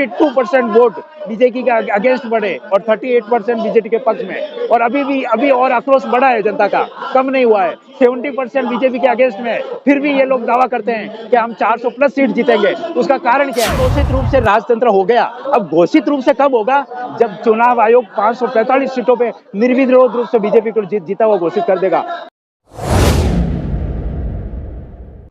2% vote BJP के against बढ़े और 38% बीजेपी के पक्ष में। और अभी और आक्रोश बढ़ा है जनता का, कम नहीं हुआ है। 70% बीजेपी के अगेंस्ट में, फिर भी ये लोग दावा करते हैं कि हम 400 प्लस सीट जीतेंगे। उसका कारण क्या है? घोषित रूप से राजतंत्र हो गया। अब घोषित रूप से कब होगा? जब चुनाव आयोग 545 सीटों पे निर्विरोध रूप से बीजेपी को जीता हुआ घोषित कर देगा।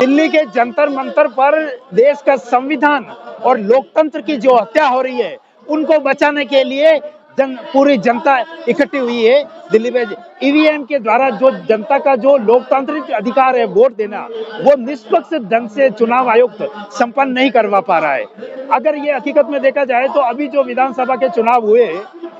दिल्ली के जंतर मंतर पर देश का संविधान और लोकतंत्र की जो हत्या हो रही है, उनको बचाने के लिए पूरी जनता इकट्ठी हुई है दिल्ली में। ईवीएम के द्वारा जो जनता का जो लोकतांत्रिक अधिकार है वोट देना, वो निष्पक्ष ढंग से चुनाव आयोग संपन्न नहीं करवा पा रहा है। अगर ये हकीकत में देखा जाए तो अभी जो विधानसभा के चुनाव हुए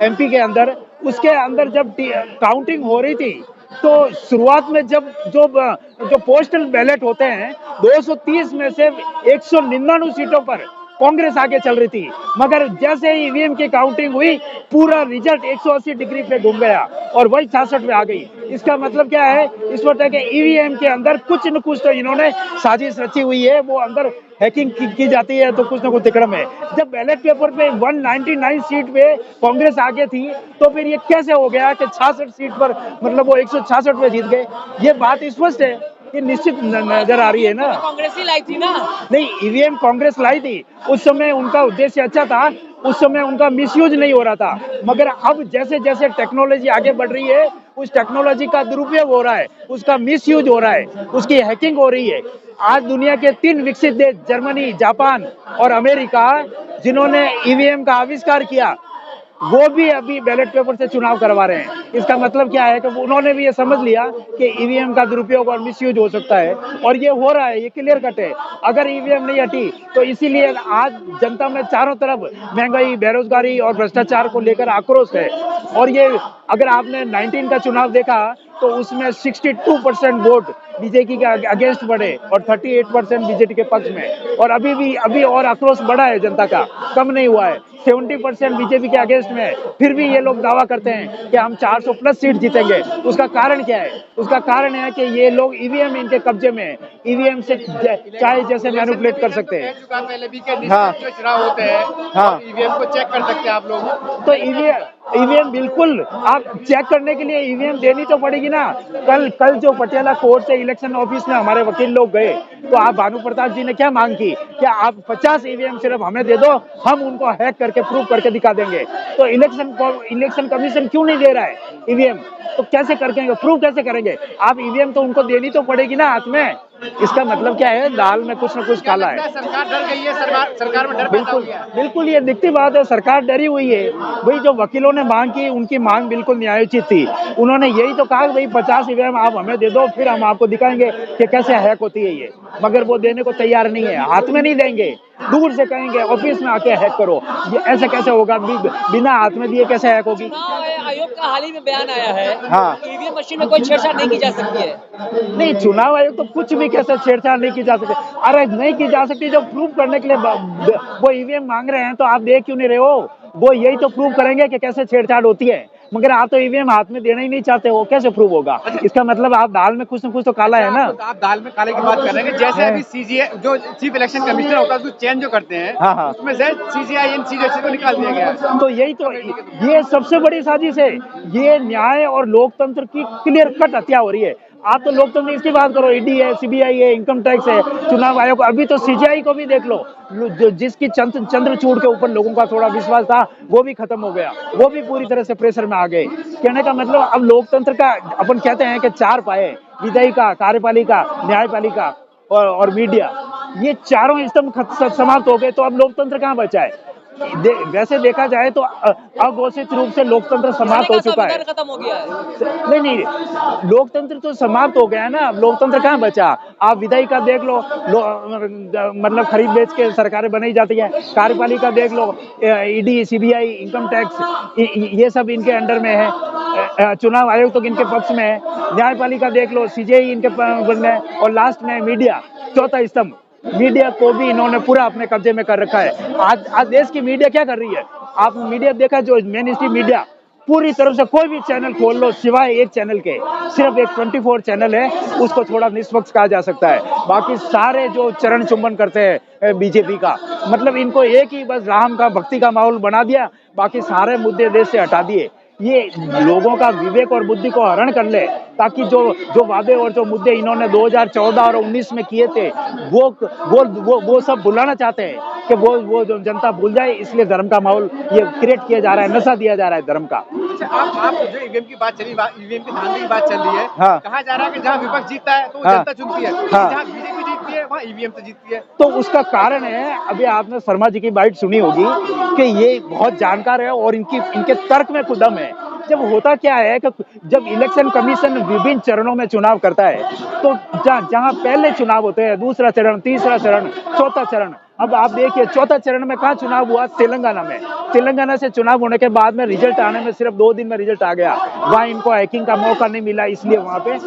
एमपी के अंदर, उसके अंदर जब काउंटिंग हो रही थी तो शुरुआत में जब जो पोस्टल बैलेट होते हैं 230 में से 199 सीटों पर कांग्रेस आगे चल रही थी, मगर जैसे ही ईवीएम की काउंटिंग हुई पूरा रिजल्ट 180 डिग्री पे घूम गया और वही 66 पे आ गई। इसका मतलब क्या है? इस वक्त है कि ईवीएम के अंदर कुछ न कुछ तो इन्होंने साजिश रची हुई है, वो अंदर हैकिंग की जाती है तो कुछ न कुछ तिकड़म है। जब बैलेट पेपर पे 199 सीट पे कांग्रेस आगे थी तो फिर ये कैसे हो गया कि 66 सीट पर, मतलब वो 166 पे जीत गए? ये बात स्पष्ट है, ये निश्चित नजर आ रही है ना। कांग्रेस ही लाई थी ना? नहीं, ईवीएम कांग्रेस लाई थी, उस समय उनका उद्देश्य अच्छा था, उस समय उनका मिसयूज नहीं हो रहा था। मगर अब जैसे जैसे टेक्नोलॉजी आगे बढ़ रही है, उस टेक्नोलॉजी का दुरुपयोग हो रहा है, उसका मिसयूज हो रहा है, उसकी हैकिंग हो रही है। आज दुनिया के 3 विकसित देश जर्मनी, जापान और अमेरिका, जिन्होंने ईवीएम का आविष्कार किया, वो भी अभी बैलेट पेपर से चुनाव करवा रहे हैं। इसका मतलब क्या है कि उन्होंने भी ये समझ लिया कि ईवीएम का दुरुपयोग और मिसयूज हो सकता है, और ये हो रहा है, ये क्लियर कट है। अगर ईवीएम नहीं हटी तो इसीलिए आज जनता में चारों तरफ महंगाई, बेरोजगारी और भ्रष्टाचार को लेकर आक्रोश है। और ये अगर आपने 19 का चुनाव देखा तो उसमें 62% वोट बीजेपी के अगेंस्ट बढ़े और 38% बीजेपी के पक्ष में। और अभी और आक्रोश बढ़ा है जनता का, कम नहीं हुआ है। 70% बीजेपी के अगेंस्ट में, फिर भी ये लोग दावा करते हैं कि हम 400 प्लस सीट जीतेंगे। उसका कारण क्या है? उसका कारण है कि ये लोग ईवीएम इनके कब्जे में है, ईवीएम से चाहे जैसे मैनिपुलेट कर सकते हैं। पहले भी जो चुनाव होते हैं, हाँ, ईवीएम को चेक कर सकते हैं आप लोग। तो ईवीएम बिल्कुल आप चेक करने के लिए ईवीएम देनी तो पड़ेगी ना। कल जो पटियाला कोर्ट से इलेक्शन ऑफिस में हमारे वकील लोग गए तो आप भानु प्रताप जी ने क्या मांग की? क्या आप 50 ईवीएम सिर्फ हमें दे दो, हम उनको हैक करके प्रूव करके दिखा देंगे। तो इलेक्शन कमीशन क्यों नहीं दे रहा है ईवीएम? तो कैसे करेंगे, प्रूव कैसे करेंगे? आप ईवीएम तो उनको देनी तो पड़ेगी ना हाथ में। इसका मतलब क्या है? दाल में कुछ न कुछ काला है। सरकार डर गई है, सरकार में डर पैदा हो गया है। बिल्कुल ये दिखती बात है, सरकार डरी हुई है। भाई जो वकीलों ने मांग की, उनकी मांग बिल्कुल न्यायोचित थी। उन्होंने यही तो कहा भाई 50 ईवीएम आप हमें दे दो, फिर हम आपको दिखाएंगे कि कैसे हैक होती है ये। मगर वो देने को तैयार नहीं है, हाथ में नहीं देंगे, दूर से कहेंगे ऑफिस में आके हैक करो। ये ऐसे कैसे होगा? बिना हाथ में दिए कैसे हैक होगी? आयोग का हाल ही में बयान आया है, हाँ, ईवीएम मशीन में कोई छेड़छाड़ नहीं की जा सकती है। नहीं, चुनाव आयोग तो कुछ भी कैसे छेड़छाड़ नहीं की जा सकती। अरे नहीं की जा सकती, जो प्रूव करने के लिए वो ईवीएम मांग रहे हैं तो आप देख क्यों नहीं रहे हो? वो यही तो प्रूव करेंगे कि कैसे छेड़छाड़ होती है। मगर आप तो ईवीएम हाथ में देना ही नहीं चाहते हो, कैसे प्रूव होगा? इसका मतलब आप दाल में कुछ न कुछ तो काला है ना। आप दाल में काले की बात कर रहे हैं, जैसे अभी सीजीआई जो चीफ इलेक्शन कमिश्नर होता है उसको चेंज जो करते हैं, हाँ, हाँ, उसमें से सीजीआई इन चीजों को निकाल दिया गया है। तो यही तो, ये सबसे बड़ी साजिश है। ये न्याय और लोकतंत्र की क्लियर कट हत्या हो रही है। आप तो लोकतंत्र इसकी बात करो, ईडी है, सीबीआई है, इनकम टैक्स है, चुनाव आयोग, अभी तो सीजीआई को भी देख लो, जो जिसकी चंद्रचूड़ के ऊपर लोगों का थोड़ा विश्वास था वो भी खत्म हो गया, वो भी पूरी तरह से प्रेशर में आ गए। कहने का मतलब अब लोकतंत्र का अपन कहते हैं कि 4 पाए, विधायिका, कार्यपालिका, न्यायपालिका और मीडिया, ये चारों स्तंभ समाप्त हो गए, तो अब लोकतंत्र कहाँ बचा है? वैसे देखा जाए तो अघोषित रूप से लोकतंत्र समाप्त हो चुका है। खत्म हो गया है। नहीं, लोकतंत्र तो समाप्त हो गया है ना, अब लोकतंत्र कहाँ बचा? आप विधायिका देख लो, मतलब खरीद बेच के सरकारें बनाई जाती है। कार्यपालिका देख लो, ईडी, सीबीआई, इनकम टैक्स, ये सब इनके अंडर में है। चुनाव आयोग तो इनके पक्ष में है। न्यायपालिका देख लो, सीजीआई इनके में है। और लास्ट में मीडिया, चौथा स्तंभ। मीडिया को भी इन्होंने पूरा अपने कब्जे में कर रखा है। आज देश की मीडिया क्या कर रही है? आप मीडिया देखा, जो मेन स्ट्रीम मीडिया, पूरी तरफ से कोई भी चैनल खोल लो सिवाय एक चैनल के, सिर्फ एक 24 चैनल है, उसको थोड़ा निष्पक्ष कहा जा सकता है। बाकी सारे जो चरण चुंबन करते हैं बीजेपी का, मतलब इनको एक ही बस राम का भक्ति का माहौल बना दिया, बाकी सारे मुद्दे देश से हटा दिए। ये लोगों का विवेक और बुद्धि को हरण कर ले, ताकि जो जो वादे और जो मुद्दे इन्होंने 2014 और 19 में किए थे वो सब भुलाना चाहते हैं कि वो जो जनता भूल जाए, इसलिए धर्म का माहौल ये क्रिएट किया जा रहा है, नशा दिया जा रहा है धर्म का। अच्छा, आप जो ईवीएम की बात चली, ईवीएम की धांधली की बात चल रही है, हाँ। कहा जा रहा है कि जहाँ विपक्ष जीतता है तो वो हाँ। जनता चुनती है, हाँ। जहाँ बीजेपी जीतती है वहाँ ईवीएम से जीतती है। तो उसका कारण है, अभी आपने शर्मा जी की बाइट सुनी होगी कि ये बहुत जानकार है और इनके तर्क में खुद दम है। जब होता क्या है कि जब इलेक्शन कमीशन विभिन्न चरणों में चुनाव करता है, तो जहां पहले चुनाव होते हैं, दूसरा चरण, तीसरा चरण, चौथा चरण, अब आप देखिए चौथा चरण में कहाँ चुनाव हुआ? तेलंगाना में। तेलंगाना से चुनाव होने के बाद में रिजल्ट आने में सिर्फ 2 दिन में रिजल्ट आ गया। वहां इनको हैकिंग का मौका नहीं मिला, इसलिए वहां पे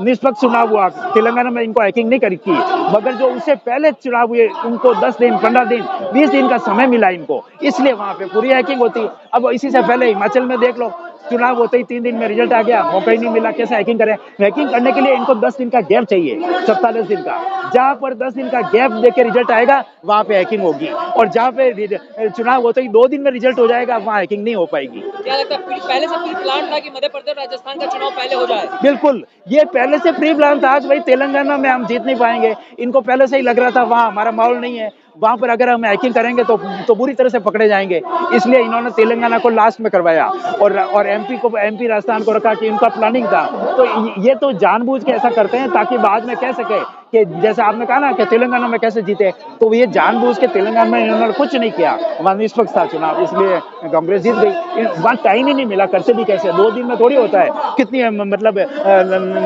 निष्पक्ष चुनाव हुआ। तेलंगाना में इनको हैकिंग नहीं करी की, मगर जो उससे पहले चुनाव हुए उनको 10 दिन, 15 दिन, 20 दिन का समय मिला इनको, इसलिए वहां पे पूरी हैकिंग होती। अब इसी से पहले हिमाचल में देख लो, चुनाव होते ही 3 दिन में रिजल्ट आ गया, मौका ही नहीं मिला, कैसे हैकिंग करें? हैकिंग करने के लिए इनको 10 दिन का गैप चाहिए, 47 दिन का। जहां पर 10 दिन का गैप देके रिजल्ट आएगा, वहां पे हैकिंग होगी, और जहां पे चुनाव होते ही 2 दिन में रिजल्ट हो जाएगा, वहां हैकिंग नहीं हो पाएगी। क्या लगता है पहले से प्री प्लान था कि मध्य प्रदेश राजस्थान का चुनाव पहले हो जाए? बिल्कुल, ये पहले से प्री प्लान था। आज भाई तेलंगाना में हम जीत नहीं पाएंगे, इनको पहले से ही लग रहा था वहां हमारा माहौल नहीं है, वहां पर अगर हम हैकिंग करेंगे तो बुरी तरह से पकड़े जाएंगे, इसलिए इन्होंने तेलंगाना को लास्ट में करवाया और एमपी राजस्थान को रखा कि इनका प्लानिंग था। तो ये तो जानबूझ के ऐसा करते हैं ताकि बाद में कह सके कि जैसे आपने कहा ना कि तेलंगाना में कैसे जीते, तो ये जानबूझ के तेलंगाना में इन्होंने कुछ नहीं किया, वहां निष्पक्ष था चुनाव, इसलिए कांग्रेस जीत गई। वहां टाइम ही नहीं मिला, करते भी कैसे? 2 दिन में थोड़ी होता है, कितनी मतलब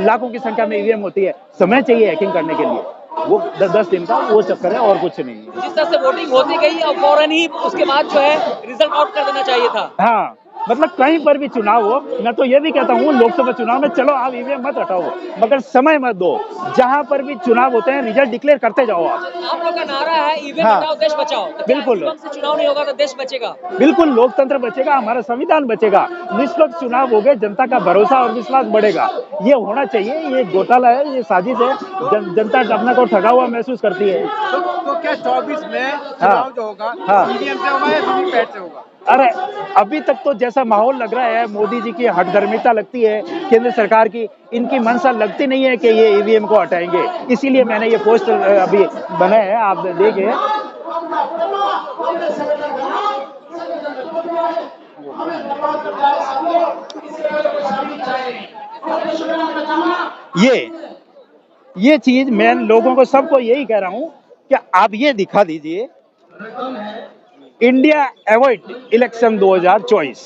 लाखों की संख्या में ईवीएम होती है, समय चाहिए हैकिंग करने के लिए, वो 10 दिन का वो चक्कर है और कुछ नहीं है। जिस तरह से वोटिंग होती गई और फौरन ही उसके बाद जो है रिजल्ट आउट कर देना चाहिए था। हाँ, मतलब कहीं पर भी चुनाव हो, मैं तो ये भी कहता हूँ लोकसभा चुनाव में चलो आप ईवीएम मत हटाओ, मगर समय मत दो। जहां पर भी चुनाव होते हैं रिजल्ट डिक्लेयर करते जाओ आप लोग का नारा है ईवीएम हाँ। हटाओ देश बचाओ, तो बिल्कुल। ईवीएम से चुनाव नहीं होगा तो देश बचेगा? बिल्कुल, लोकतंत्र बचेगा, हमारा संविधान बचेगा, निष्पक्ष चुनाव हो गए, जनता का भरोसा और विश्वास बढ़ेगा। ये होना चाहिए, ये घोटाला है, ये साजिश है, जनता अपने को ठगा हुआ महसूस करती है। तो क्या 24 में चुनाव जो होगा ईवीएम से होगा या वीवीपैट से होगा? अरे अभी तक तो जैसा माहौल लग रहा है, मोदी जी की हठधर्मिता लगती है, केंद्र सरकार की इनकी मंशा लगती नहीं है कि ये ईवीएम को हटाएंगे, इसीलिए मैंने ये पोस्टर अभी बनाए हैं, आप देखिए। ये चीज मैं लोगों को सबको यही कह रहा हूं कि आप ये दिखा दीजिए, इंडिया अवॉइड इलेक्शन 2024।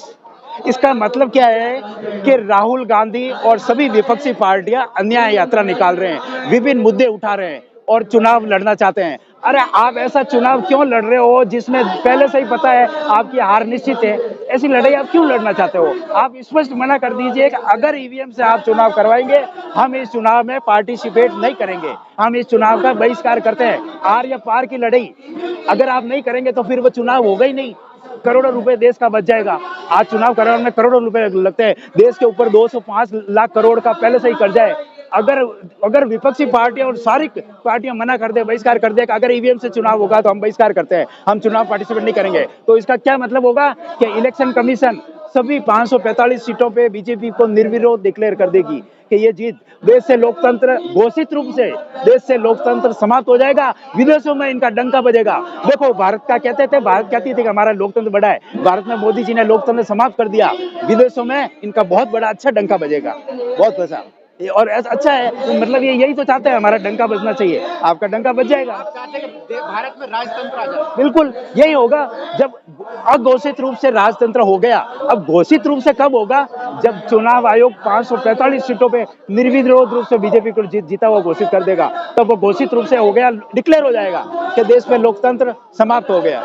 इसका मतलब क्या है कि राहुल गांधी और सभी विपक्षी पार्टियां अन्याय यात्रा निकाल रहे हैं, विभिन्न मुद्दे उठा रहे हैं और चुनाव लड़ना चाहते हैं। अरे आप ऐसा चुनाव क्यों लड़ रहे हो जिसमें पहले से ही पता है आपकी हार निश्चित है? ऐसी लड़ाई आप क्यों लड़ना चाहते हो? आप स्पष्ट मना कर दीजिए कि अगर ईवीएम से आप चुनाव करवाएंगे, हम इस चुनाव में पार्टिसिपेट नहीं करेंगे, हम इस चुनाव का बहिष्कार करते हैं। आर या पार की लड़ाई अगर आप नहीं करेंगे तो फिर वो चुनाव होगा ही नहीं, करोड़ों रुपए देश का बच जाएगा। आज चुनाव कराने में करोड़ों रुपए लगते हैं, देश के ऊपर 205 लाख करोड़ का पहले से ही कर्जा है। अगर विपक्षी पार्टियां और सारी पार्टियां मना कर दे, बहिष्कार कर दे कि अगर ईवीएम से चुनाव होगा तो हम बहिष्कार करते हैं, हम चुनाव पार्टिसिपेट नहीं करेंगे, तो इसका क्या मतलब होगा कि इलेक्शन कमीशन सभी 545 सीटों पे बीजेपी को निर्विरोध डिक्लेयर कर देगी कि ये जीत, देश से लोकतंत्र घोषित रूप से देश से लोकतंत्र समाप्त हो जाएगा, विदेशों में इनका डंका बजेगा। देखो भारत का कहते थे, भारत कहती थी कि हमारा लोकतंत्र बड़ा है, भारत में मोदी जी ने लोकतंत्र समाप्त कर दिया, विदेशों में इनका बहुत बड़ा अच्छा डंका बजेगा, बहुत अच्छा। और अच्छा है, मतलब ये यही तो चाहते हैं, हमारा डंका बजना चाहिए, आपका डंका बज जाएगा। आप चाहते हैं कि भारत में राजतंत्र आ जाए? बिल्कुल यही होगा, जब अघोषित रूप से राजतंत्र हो गया। अब घोषित रूप से कब होगा? जब चुनाव आयोग 545 सीटों पे निर्विरोध रूप से बीजेपी को जीता हुआ घोषित कर देगा, तब वो घोषित रूप से हो गया, डिक्लेयर हो जाएगा कि देश में लोकतंत्र समाप्त हो गया।